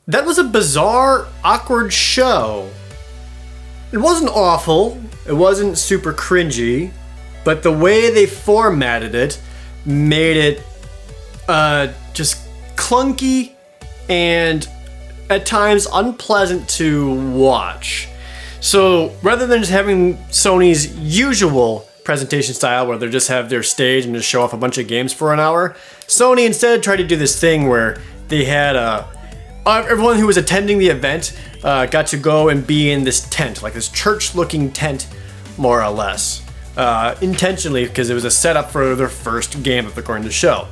that was a bizarre, awkward show. It wasn't awful, it wasn't super cringy, but the way they formatted it made it just clunky and at times unpleasant to watch. So rather than just having Sony's usual presentation style where they just have their stage and just show off a bunch of games for an hour, Sony instead tried to do this thing where they had everyone who was attending the event got to go and be in this tent, like this church-looking tent, more or less, intentionally because it was a setup for their first game that they're going to show.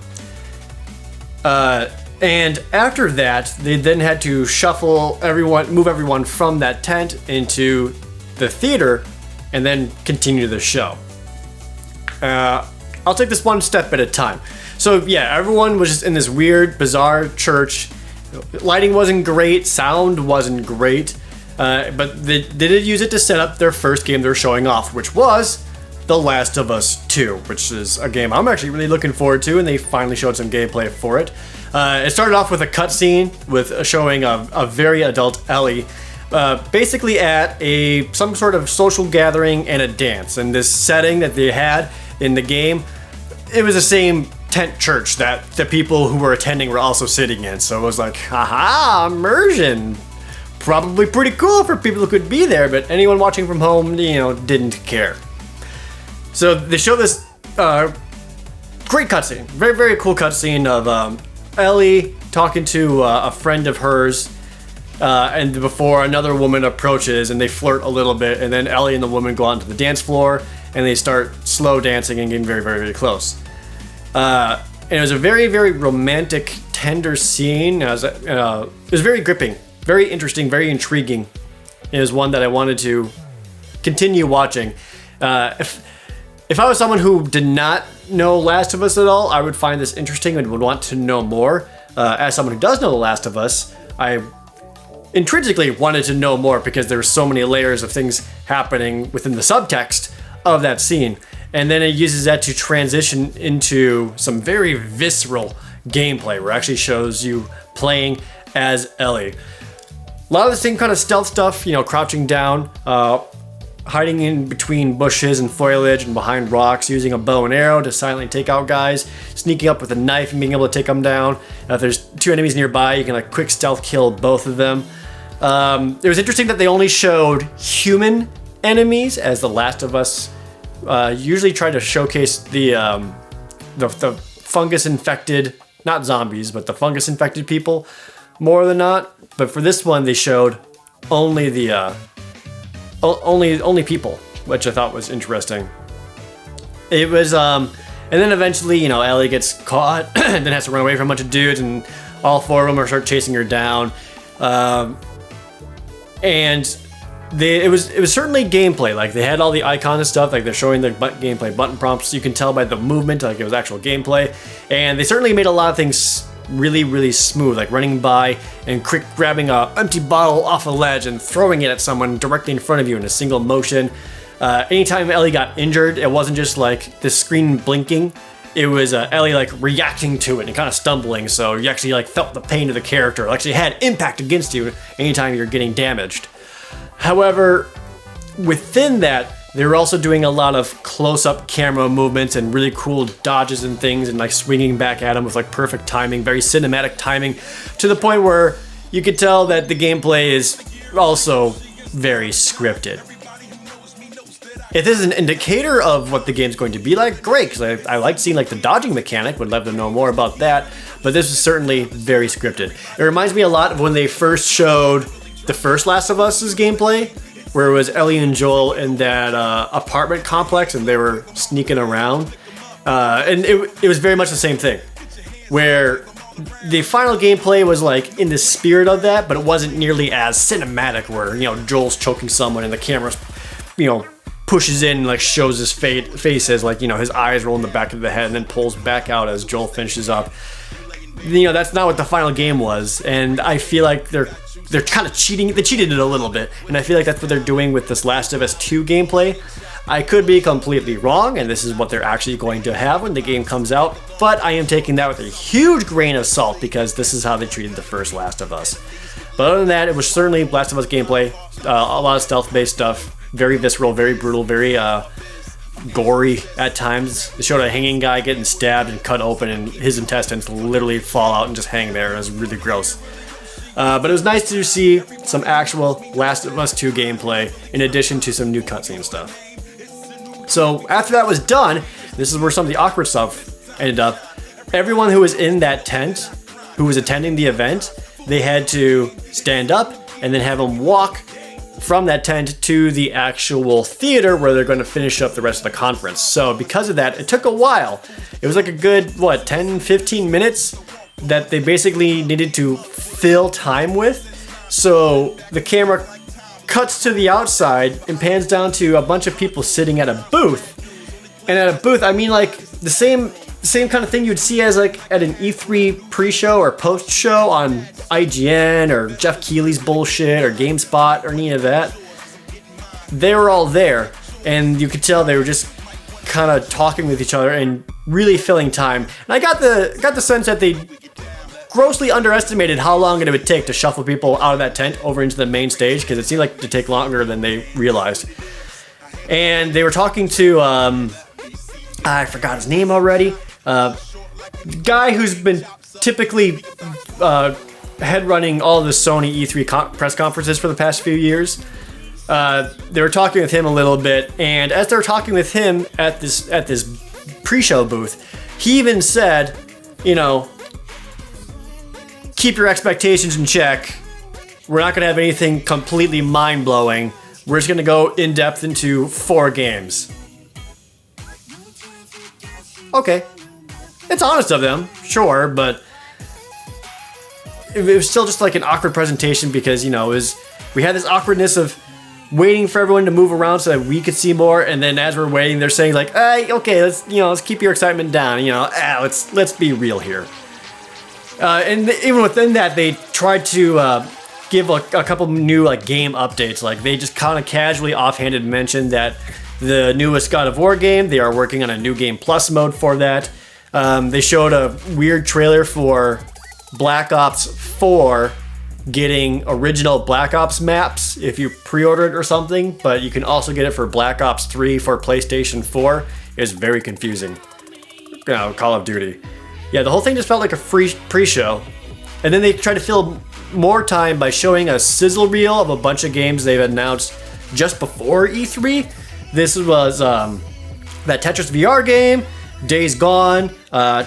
And after that, they then had to move everyone from that tent into the theater, and then continue the show. I'll take this one step at a time. So yeah, everyone was just in this weird, bizarre church. Lighting wasn't great, sound wasn't great, but they did use it to set up their first game they're showing off, which was The Last of Us 2, which is a game I'm actually really looking forward to, and they finally showed some gameplay for it. It started off with a cutscene with showing a very adult Ellie, basically at some sort of social gathering and a dance. And this setting that they had in the game, it was the same tent church that the people who were attending were also sitting in. So it was like, haha, immersion. Probably pretty cool for people who could be there, but anyone watching from home, didn't care. So they show this great cutscene, very, very cool cutscene of Ellie talking to a friend of hers, and before another woman approaches and they flirt a little bit, and then Ellie and the woman go out to the dance floor and they start slow dancing and getting very, very, very close. And it was a very, very romantic, tender scene. It was very gripping, very interesting, very intriguing. It was one that I wanted to continue watching. If I was someone who did not know Last of Us at all, I would find this interesting and would want to know more. As someone who does know The Last of Us, I intrinsically wanted to know more because there were so many layers of things happening within the subtext of that scene. And then it uses that to transition into some very visceral gameplay where it actually shows you playing as Ellie. A lot of the same kind of stealth stuff, crouching down, hiding in between bushes and foliage and behind rocks, using a bow and arrow to silently take out guys, sneaking up with a knife and being able to take them down. If there's two enemies nearby, you can quick stealth kill both of them. It was interesting that they only showed human enemies, as The Last of Us usually try to showcase the fungus-infected, not zombies, but the fungus-infected people more than not. But for this one, they showed only the only people, which I thought was interesting. It was, and then eventually, Ellie gets caught and then has to run away from a bunch of dudes, and all four of them start chasing her down. And it was certainly gameplay. Like, they had all the icons and stuff, like they're showing the gameplay button prompts. You can tell by the movement, like it was actual gameplay. And they certainly made a lot of things really, really smooth, like running by and quick grabbing an empty bottle off a ledge and throwing it at someone directly in front of you in a single motion. Anytime Ellie got injured, it wasn't just like the screen blinking. It was Ellie reacting to it and kind of stumbling, so you actually felt the pain of the character. It actually had impact against you anytime you're getting damaged. However, within that, they were also doing a lot of close-up camera movements and really cool dodges and things, and swinging back at them with perfect timing, very cinematic timing, to the point where you could tell that the gameplay is also very scripted. If this is an indicator of what the game's going to be like, great, because I like seeing the dodging mechanic, would love to know more about that, but this is certainly very scripted. It reminds me a lot of when they first showed the first Last of Us's gameplay, where it was Ellie and Joel in that apartment complex and they were sneaking around. And it was very much the same thing, where the final gameplay was in the spirit of that, but it wasn't nearly as cinematic, where, Joel's choking someone and the camera, pushes in and shows his face as his eyes roll in the back of the head and then pulls back out as Joel finishes up. That's not what the final game was, and I feel like they're kind of cheating. They cheated it a little bit, and I feel like that's what they're doing with this Last of Us 2 gameplay. I could be completely wrong, and this is what they're actually going to have when the game comes out, but I am taking that with a huge grain of salt because this is how they treated the first Last of Us. But other than that, it was certainly Last of Us gameplay. A lot of stealth-based stuff. Very visceral, very brutal, very gory at times. They showed a hanging guy getting stabbed and cut open, and his intestines literally fall out and just hang there. It was really gross. But it was nice to see some actual Last of Us 2 gameplay in addition to some new cutscene stuff. So after that was done, this is where some of the awkward stuff ended up. Everyone who was in that tent, who was attending the event, they had to stand up and then have them walk from that tent to the actual theater where they're going to finish up the rest of the conference. So because of that, it took a while. It was like a good, 10, 15 minutes that they basically needed to fill time with. So the camera cuts to the outside and pans down to a bunch of people sitting at a booth. And at a booth, I mean like the same kind of thing you'd see as like at an E3 pre-show or post-show on IGN or Jeff Keighley's bullshit or GameSpot or any of that. They were all there, and you could tell they were just kind of talking with each other and really filling time. And I got the sense that they grossly underestimated how long it would take to shuffle people out of that tent over into the main stage, because it seemed like to take longer than they realized. And they were talking to I forgot his name already. Guy who's been typically head running all the Sony E3 press conferences for the past few years. They were talking with him a little bit, and as they were talking with him at this pre-show booth, he even said, keep your expectations in check. We're not going to have anything completely mind-blowing. We're just going to go in-depth into 4 games. Okay. It's honest of them, sure, but it was still just like an awkward presentation because, we had this awkwardness of waiting for everyone to move around so that we could see more, and then as we're waiting, they're saying like, hey, okay, let's keep your excitement down, let's be real here. And even within that, they tried to give a couple new game updates. Like they just kind of casually offhanded mentioned that the newest God of War game, they are working on a new Game Plus mode for that. They showed a weird trailer for Black Ops 4 getting original Black Ops maps if you pre-order it or something, but you can also get it for Black Ops 3 for PlayStation 4. It's very confusing. Call of Duty. Yeah, the whole thing just felt like a free pre-show. And then they tried to fill more time by showing a sizzle reel of a bunch of games they've announced just before E3. This was that Tetris VR game, Days Gone,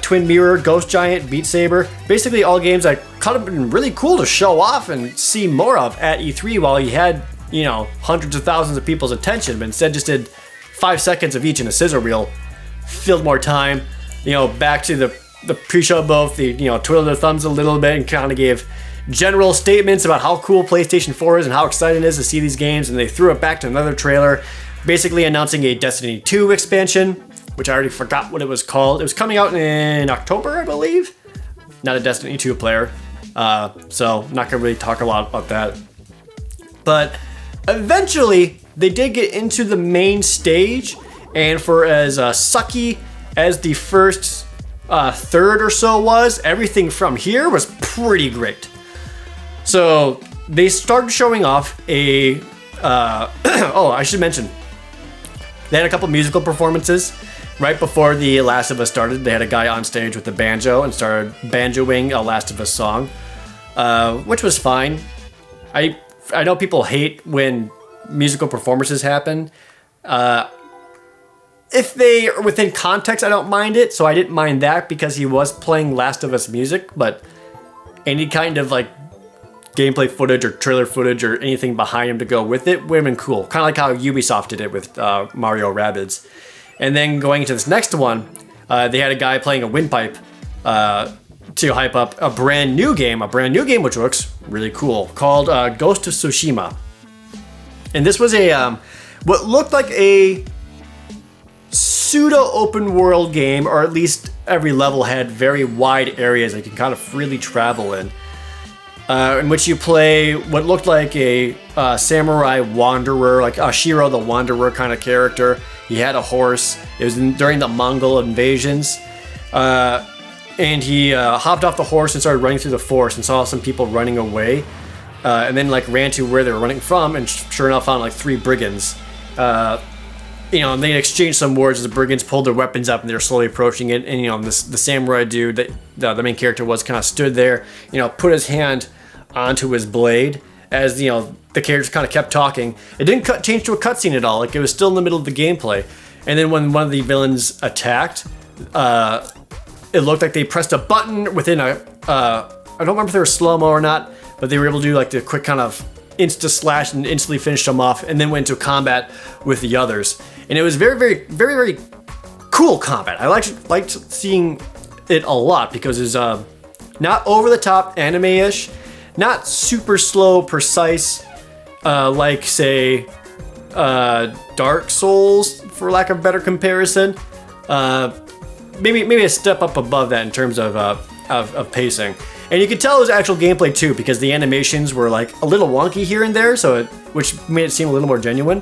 Twin Mirror, Ghost Giant, Beat Saber. Basically all games that could have been really cool to show off and see more of at E3 while you had, hundreds of thousands of people's attention, but instead just did 5 seconds of each in a sizzle reel. Filled more time, back to the pre-show booth, twiddled their thumbs a little bit and kind of gave general statements about how cool PlayStation 4 is and how exciting it is to see these games, and they threw it back to another trailer, basically announcing a Destiny 2 expansion, which I already forgot what it was called. It was coming out in October, I believe. Not a Destiny 2 player, so not gonna really talk a lot about that. But eventually, they did get into the main stage, and for as sucky as the first third or so was, everything from here was pretty great. So they started showing off a I should mention, they had a couple musical performances right before the Last of Us started. They had a guy on stage with a banjo and started banjoing a Last of Us song, which was fine. I know people hate when musical performances happen. If they are within context, I don't mind it. So I didn't mind that because he was playing Last of Us music, but any kind of gameplay footage or trailer footage or anything behind him to go with it would have been cool. Kind of like how Ubisoft did it with Mario Rabbids. And then going into this next one, they had a guy playing a windpipe to hype up a brand new game which looks really cool, called Ghost of Tsushima. And this was a what looked like a pseudo open world game, or at least every level had very wide areas that you can kind of freely travel in which you play what looked like a samurai wanderer, like a Shiro the Wanderer kind of character. He had a horse. It was during the Mongol invasions, and he hopped off the horse and started running through the forest and saw some people running away. and then like ran to where they were running from, and sure enough found like 3 brigands. And they exchanged some words as the brigands pulled their weapons up and they were slowly approaching it. And the samurai dude that the main character was kind of stood there, put his hand onto his blade as the characters kind of kept talking. It didn't change to a cutscene at all. Like it was still in the middle of the gameplay. And then when one of the villains attacked, it looked like they pressed a button within I don't remember if they were slow-mo or not, but they were able to do like the quick kind of insta-slash and instantly finished them off, and then went into combat with the others. And it was very, very, very, very cool combat. I liked seeing it a lot because it's not over-the-top anime-ish, not super slow, precise, like, say, Dark Souls, for lack of a better comparison. Maybe a step up above that in terms of pacing. And you could tell it was actual gameplay too, because the animations were like a little wonky here and there, which made it seem a little more genuine.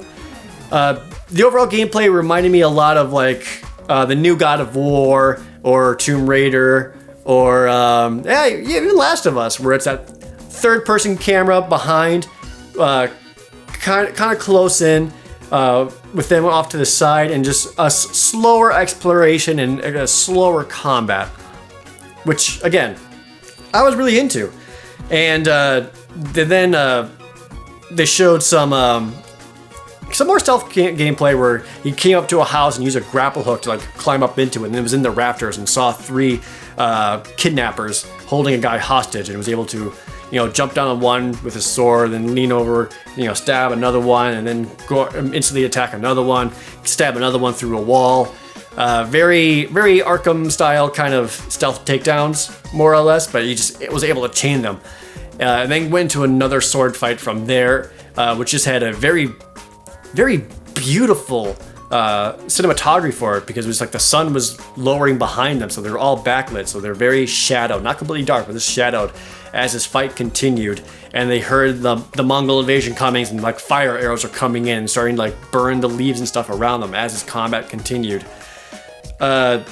The overall gameplay reminded me a lot of like the new God of War or Tomb Raider or even Last of Us, where it's that third-person camera behind, kind of close in, with them off to the side, and just a slower exploration and a slower combat, which again, I was really into. And then they showed some more stealth gameplay where he came up to a house and used a grapple hook to like climb up into it, and it was in the rafters, and saw 3 kidnappers holding a guy hostage, and was able to jump down on one with his sword, then lean over, stab another one, and then go instantly attack another one, stab another one through a wall. Very, very Arkham style kind of stealth takedowns, more or less, but he just was able to chain them. And then went into another sword fight from there, which just had a very, very beautiful cinematography for it, because it was like the sun was lowering behind them, so they were all backlit, so they're very shadowed, not completely dark, but just shadowed as this fight continued. And they heard the Mongol invasion coming, and like fire arrows are coming in and starting to like burn the leaves and stuff around them as this combat continued. And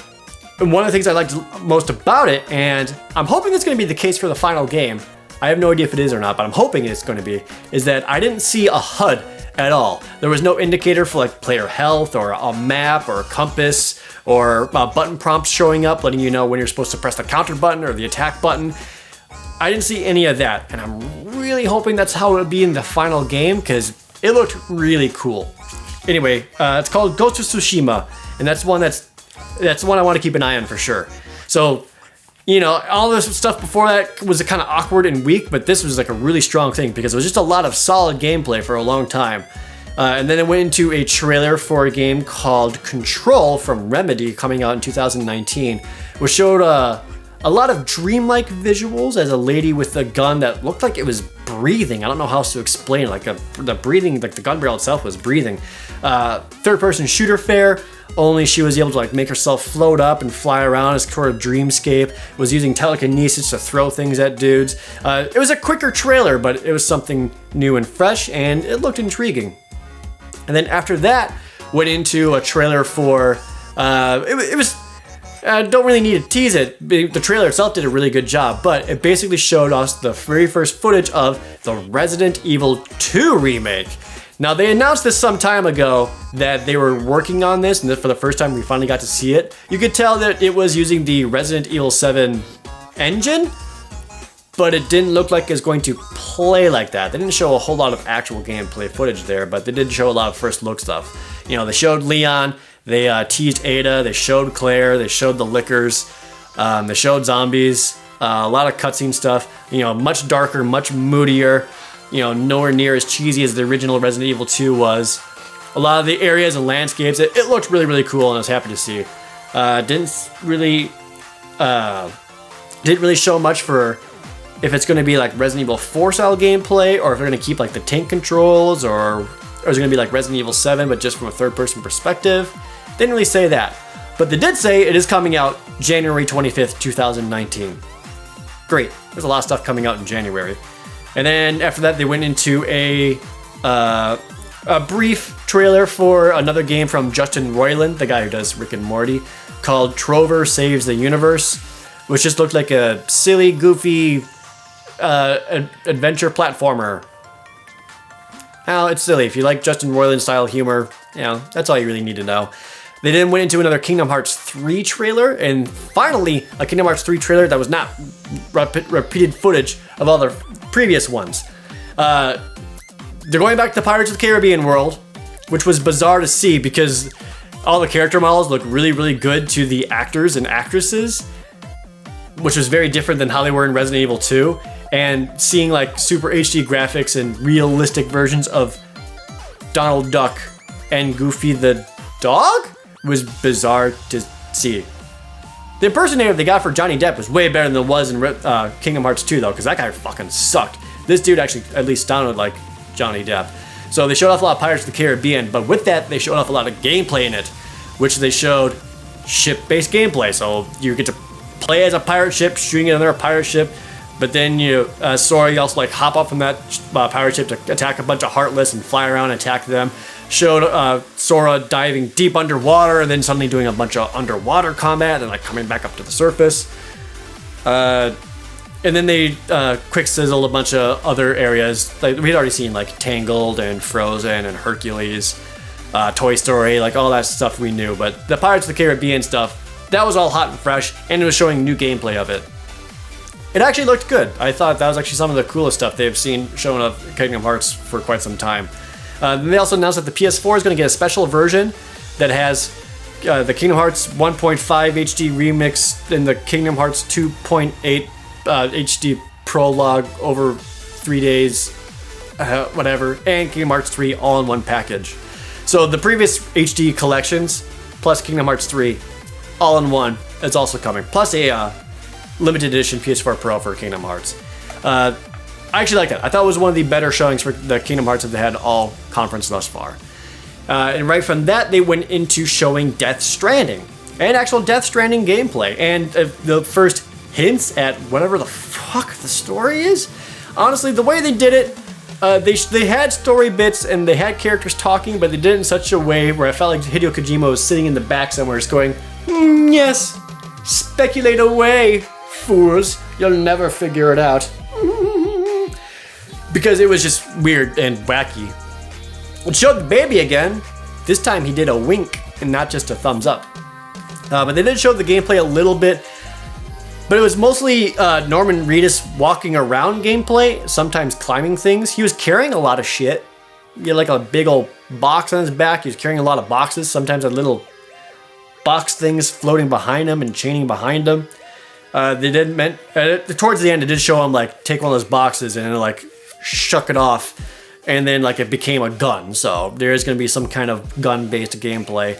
one of the things I liked most about it, and I'm hoping it's going to be the case for the final game, I have no idea if it is or not, but I'm hoping it's going to be, is that I didn't see a HUD at all. There was no indicator for like player health or a map or a compass or button prompts showing up letting you know when you're supposed to press the counter button or the attack button. I didn't see any of that, and I'm really hoping that's how it would be in the final game, because it looked really cool. Anyway, it's called Ghost of Tsushima, and that's one I want to keep an eye on for sure. So, all this stuff before that was kind of awkward and weak, but this was like a really strong thing because it was just a lot of solid gameplay for a long time. And then it went into a trailer for a game called Control from Remedy, coming out in 2019, which showed a lot of dreamlike visuals as a lady with a gun that looked like it was breathing. I don't know how else to explain it. Like the breathing, like the gun barrel itself was breathing. Third-person shooter fare. Only she was able to like make herself float up and fly around as sort of dreamscape. Was using telekinesis to throw things at dudes. It was a quicker trailer, but it was something new and fresh, and it looked intriguing. And then after that, went into a trailer for. It was. I don't really need to tease it. The trailer itself did a really good job, but it basically showed us the very first footage of the Resident Evil 2 remake. Now, they announced this some time ago that they were working on this, and for the first time we finally got to see it. You could tell that it was using the Resident Evil 7 engine, but it didn't look like it's going to play like that. They didn't show a whole lot of actual gameplay footage there, but they did show a lot of first look stuff. They showed Leon, they teased Ada, they showed Claire, they showed the Lickers, they showed zombies, a lot of cutscene stuff, much darker, much moodier. Nowhere near as cheesy as the original Resident Evil 2 was. A lot of the areas and landscapes, it looked really, really cool, and I was happy to see. Didn't really show much for if it's going to be like Resident Evil 4 style gameplay, or if they're going to keep like the tank controls, or is it going to be like Resident Evil 7, but just from a third-person perspective. Didn't really say that. But they did say it is coming out January 25th, 2019. Great. There's a lot of stuff coming out in January. And then after that, they went into a brief trailer for another game from Justin Roiland, the guy who does Rick and Morty, called Trover Saves the Universe, which just looked like a silly, goofy adventure platformer. Now, it's silly. If you like Justin Roiland style humor, that's all you really need to know. They then went into another Kingdom Hearts 3 trailer, and finally, a Kingdom Hearts 3 trailer that was not repeated footage of all the previous ones. They're going back to the Pirates of the Caribbean world, which was bizarre to see because all the character models look really, really good to the actors and actresses, which was very different than how they were in Resident Evil 2. And seeing like super HD graphics and realistic versions of Donald Duck and Goofy the dog was bizarre to see. The impersonator they got for Johnny Depp was way better than it was in Kingdom Hearts 2 though, because that guy fucking sucked. This dude actually at least sounded like Johnny Depp. So they showed off a lot of Pirates of the Caribbean, but with that they showed off a lot of gameplay in it, which they showed ship-based gameplay. So you get to play as a pirate ship, shooting at another pirate ship, but then Sora, you also like hop off from that pirate ship to attack a bunch of Heartless and fly around and attack them. Showed Sora diving deep underwater and then suddenly doing a bunch of underwater combat and like coming back up to the surface. And then they quick sizzled a bunch of other areas. Like we'd already seen like Tangled and Frozen and Hercules, Toy Story, like all that stuff we knew. But the Pirates of the Caribbean stuff, that was all hot and fresh, and it was showing new gameplay of it. It actually looked good. I thought that was actually some of the coolest stuff they've seen showing up Kingdom Hearts for quite some time. They also announced that the PS4 is going to get a special version that has the Kingdom Hearts 1.5 HD remix and the Kingdom Hearts 2.8 HD prologue over 3 days, whatever, and Kingdom Hearts 3 all in one package. So the previous HD collections plus Kingdom Hearts 3 all in one is also coming, plus a limited edition PS4 Pro for Kingdom Hearts. I actually like that. I thought it was one of the better showings for the Kingdom Hearts that they had all conference thus far. And right from that, they went into showing Death Stranding and actual Death Stranding gameplay and the first hints at whatever the fuck the story is. Honestly, the way they did it, they had story bits and they had characters talking, but they did it in such a way where I felt like Hideo Kojima was sitting in the back somewhere just going, yes, speculate away, fools. You'll never figure it out. Because it was just weird and wacky. It showed the baby again. This time he did a wink and not just a thumbs up. But they did show the gameplay a little bit. But it was mostly Norman Reedus walking around gameplay, sometimes climbing things. He was carrying a lot of shit. He had like a big old box on his back. He was carrying a lot of boxes. Sometimes had little box things floating behind him and chaining behind him. They did towards the end, it did show him like take one of those boxes and like shuck it off, and then like it became a gun. So there is going to be some kind of gun-based gameplay.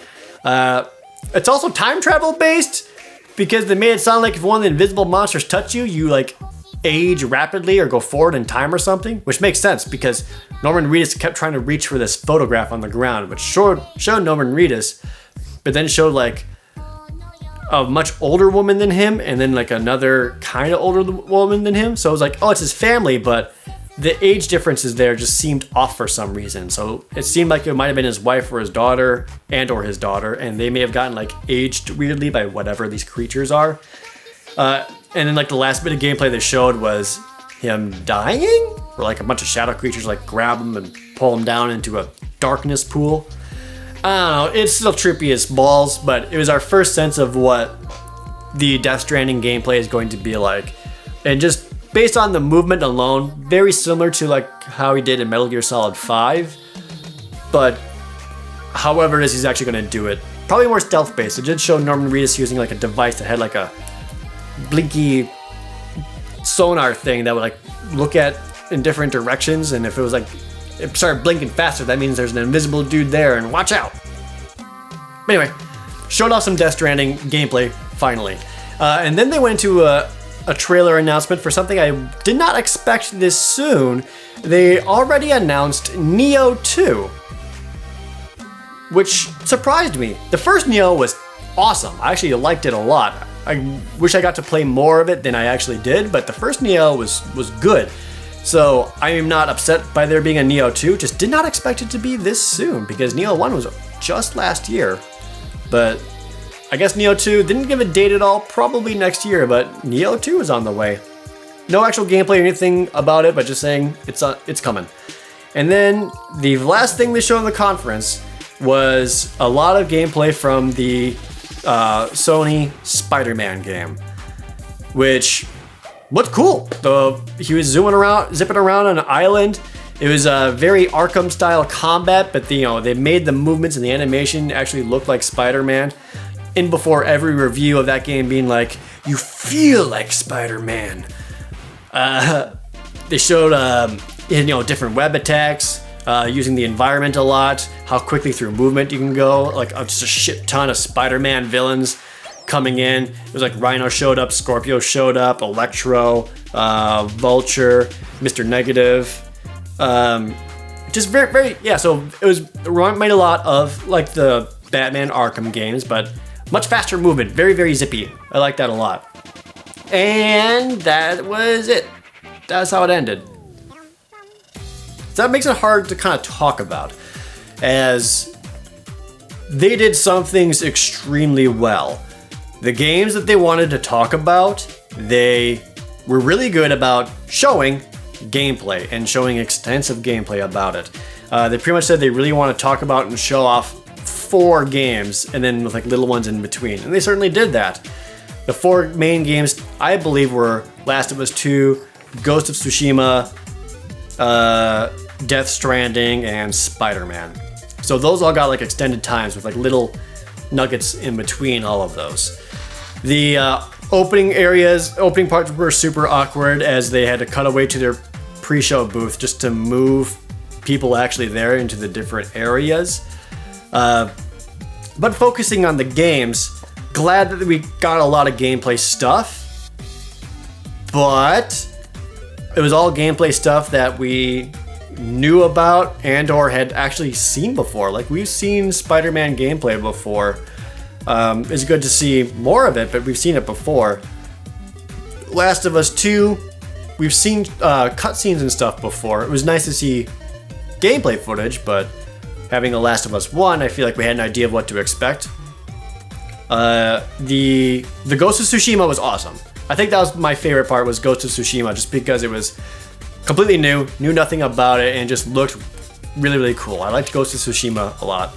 It's also time travel based because they made it sound like if one of the invisible monsters touch you, you like age rapidly or go forward in time or something, which makes sense because Norman Reedus kept trying to reach for this photograph on the ground, which showed Norman Reedus, but then showed like a much older woman than him and then like another kind of older woman than him. So it was like, oh, it's his family, but the age differences there just seemed off for some reason. So it seemed like it might have been his wife or his daughter and they may have gotten like aged weirdly by whatever these creatures are. And then like the last bit of gameplay they showed was him dying, where like a bunch of shadow creatures like grab him and pull him down into a darkness pool. I don't know, it's still trippy as balls, but it was our first sense of what the Death Stranding gameplay is going to be like. And just based on the movement alone, very similar to like how he did in Metal Gear Solid 5. But however it is he's actually going to do it, probably more stealth based. It did show Norman Reedus using like a device that had like a blinky sonar thing that would like look at in different directions, and if it was like it started blinking faster, that means there's an invisible dude there and watch out. Anyway, showed off some Death Stranding gameplay finally. And then they went into a trailer announcement for something I did not expect this soon. They already announced Neo 2, which surprised me. The first Neo was awesome. I actually liked it a lot. I wish I got to play more of it than I actually did, but the first Neo was good. So I am not upset by there being a Neo 2, just did not expect it to be this soon because Neo 1 was just last year. But I guess Neo 2 didn't give a date at all, probably next year, but Neo 2 is on the way. No actual gameplay or anything about it, but just saying it's coming. And then the last thing they showed in the conference was a lot of gameplay from the Sony Spider-Man game, which looked cool. He was zipping around on an island. It was a very Arkham-style combat, but they made the movements and the animation actually look like Spider-Man. In before every review of that game being like, you feel like Spider-Man. They showed different web attacks, using the environment a lot, how quickly through movement you can go, like just a shit ton of Spider-Man villains coming in. It was like Rhino showed up, Scorpio showed up, Electro, Vulture, Mr. Negative. Just very, yeah, so it made a lot of like the Batman Arkham games, but much faster movement, very, very zippy. I like that a lot. And that was it. That's how it ended. So that makes it hard to kind of talk about, as they did some things extremely well. The games that they wanted to talk about, they were really good about showing gameplay and showing extensive gameplay about it. They pretty much said they really want to talk about and show off 4 games, and then with like little ones in between, and they certainly did that. The 4 main games, I believe, were Last of Us 2, Ghost of Tsushima, Death Stranding, and Spider-Man. So those all got like extended times with like little nuggets in between all of those. The opening parts were super awkward, as they had to cut away to their pre-show booth just to move people actually there into the different areas. But focusing on the games, glad that we got a lot of gameplay stuff, but it was all gameplay stuff that we knew about and or had actually seen before. Like, we've seen Spider-Man gameplay before. It's good to see more of it, but we've seen it before. Last of Us 2, we've seen cutscenes and stuff before. It was nice to see gameplay footage, but having The Last of Us 1, I feel like we had an idea of what to expect. The Ghost of Tsushima was awesome. I think that was my favorite part, was Ghost of Tsushima, just because it was completely new, knew nothing about it, and just looked really, really cool. I liked Ghost of Tsushima a lot.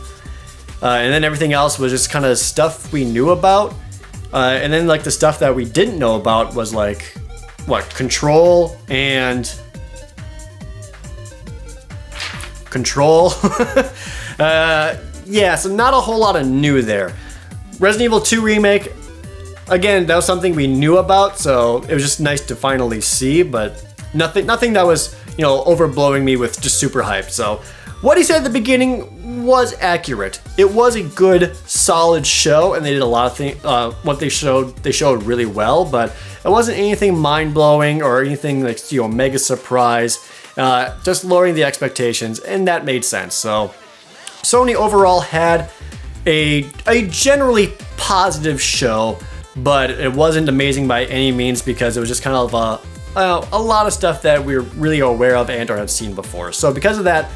And then everything else was just kind of stuff we knew about. And then like the stuff that we didn't know about was like, Control and... Control. Yeah, so not a whole lot of new there. Resident Evil 2 Remake, again, that was something we knew about, so it was just nice to finally see, but nothing that was, overblowing me with just super hype. So what he said at the beginning was accurate. It was a good, solid show, and they did a lot of things. What they showed really well, but it wasn't anything mind-blowing or anything like, mega surprise. Just lowering the expectations, and that made sense. So Sony overall had a generally positive show, but it wasn't amazing by any means, because it was just kind of a lot of stuff that we were really aware of and or had seen before. So because of that,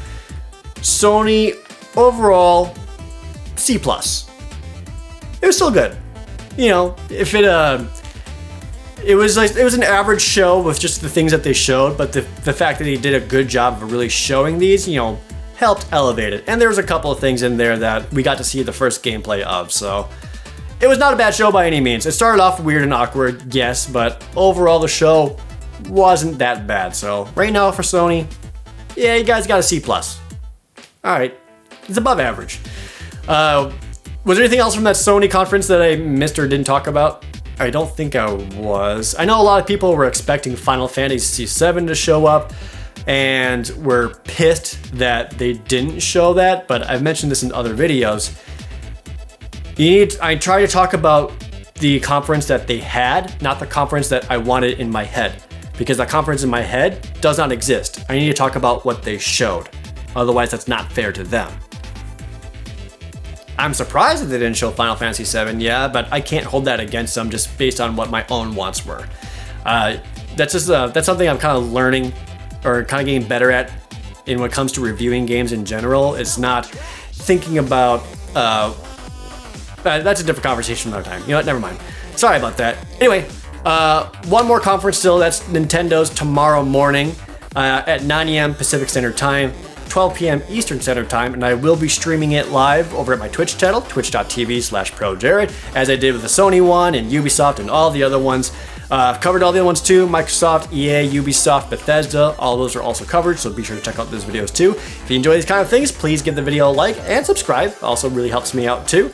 Sony overall C+. It was still good. If it was an average show with just the things that they showed, but the fact that he did a good job of really showing these, helped elevate it. And there was a couple of things in there that we got to see the first gameplay of, so it was not a bad show by any means. It started off weird and awkward, yes, but overall the show wasn't that bad. So right now for Sony, yeah, you guys got a C+. Alright, it's above average. Was there anything else from that Sony conference that I missed or didn't talk about? I don't think I was. I know a lot of people were expecting Final Fantasy VII to show up, and were pissed that they didn't show that, but I've mentioned this in other videos. I try to talk about the conference that they had, not the conference that I wanted in my head, because the conference in my head does not exist. I need to talk about what they showed. Otherwise, that's not fair to them. I'm surprised that they didn't show Final Fantasy VII, yeah, but I can't hold that against them just based on what my own wants were. That's something I'm kind of learning, or kind of getting better at in when it comes to reviewing games in general. It's not thinking about, that's a different conversation another time. You know what, never mind. Sorry about that. Anyway, One more conference still, that's Nintendo's tomorrow morning at 9 a.m. Pacific Standard Time, 12 p.m. Eastern Standard Time, and I will be streaming it live over at my Twitch channel, twitch.tv/ProJared, as I did with the Sony one and Ubisoft and all the other ones. I've covered all the other ones too, Microsoft, EA, Ubisoft, Bethesda, all those are also covered, so be sure to check out those videos too. If you enjoy these kind of things, please give the video a like and subscribe, also really helps me out too.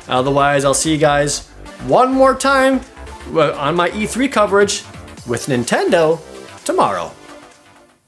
Otherwise, I'll see you guys one more time on my E3 coverage with Nintendo tomorrow.